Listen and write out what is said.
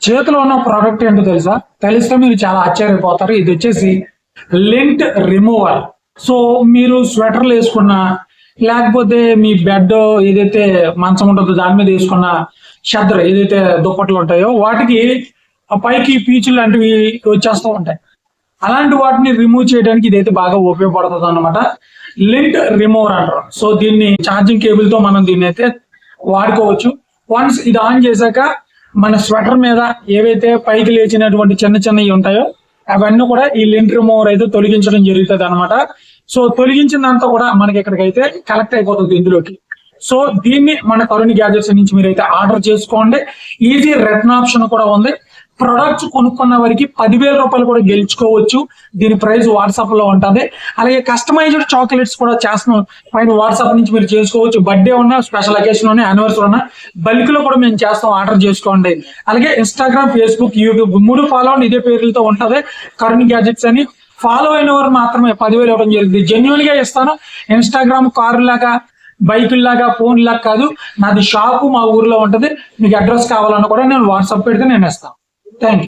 చేతిలో ఉన్న ప్రోడక్ట్ ఏంటో తెలుసా? తెలిస్తే మీరు చాలా ఆశ్చర్యపోతారు. ఇది వచ్చేసి లింట్ రిమూవర్. సో మీరు స్వెటర్లు వేసుకున్నా, లేకపోతే మీ బెడ్ ఏదైతే మంచం ఉంటుందో దాని మీద వేసుకున్న షద్దర్ ఏదైతే దుప్పట్లు ఉంటాయో వాటికి పైకి పీచులు లాంటివి వచ్చేస్తూ ఉంటాయి. అలాంటి వాటిని రిమూవ్ చేయడానికి ఇదైతే బాగా ఉపయోగపడుతుంది అన్నమాట. లింట్ రిమూవర్ అంటారు. సో దీన్ని ఛార్జింగ్ కేబుల్ తో మనం దీన్ని అయితే వాడుకోవచ్చు. వన్స్ ఇది ఆన్ చేశాక మన స్వెటర్ మీద ఏవైతే పైకి లేచినటువంటి చిన్న చిన్నవి ఉంటాయో అవన్నీ కూడా ఈ లింట్ రిమూవర్ అయితే తొలగించడం జరుగుతుంది అనమాట. సో తొలగించిందంతా కూడా మనకి ఇక్కడికైతే కలెక్ట్ అయిపోతుంది ఇందులోకి. సో దీన్ని మన కరుణ్ గ్యాజెట్స్ నుంచి మీరైతే ఆర్డర్ చేసుకోండి. ఈజీ రిటర్న్ ఆప్షన్ కూడా ఉంది. ప్రొడక్ట్స్ కొనుక్కున్న వారికి 10,000 రూపాయలు కూడా గెలుచుకోవచ్చు. దీని ప్రైస్ వాట్సాప్ లో ఉంటుంది. అలాగే కస్టమైజ్డ్ చాక్లెట్స్ కూడా చేస్తున్నాం. పైన వాట్సాప్ నుంచి మీరు చేసుకోవచ్చు. బర్త్డే ఉన్నా, స్పెషల్ అకేషన్ ఉన్నా, యానివర్సరీ ఉన్నా బల్క్ లో కూడా మేము చేస్తాం. ఆర్డర్ చేసుకోండి. అలాగే ఇన్స్టాగ్రామ్, ఫేస్బుక్, యూట్యూబ్ 3 ఫాలో అని ఇదే పేర్లతో ఉంటది. కరుణ్ గ్యాజెట్స్ అని ఫాలో అయిన వారు మాత్రమే 10,000 ఇవ్వడం జరిగింది. జెన్యున్ గా ఇస్తాను. ఇన్స్టాగ్రామ్ కారు లాగా, బైకుల్లాగా, ఫోన్ లాగా కాదు. నాది షాపు మా ఊర్లో ఉంటది. మీకు అడ్రస్ కావాలన్నా కూడా నేను వాట్సాప్ పెడితే నేను ఇస్తాను. Thank you.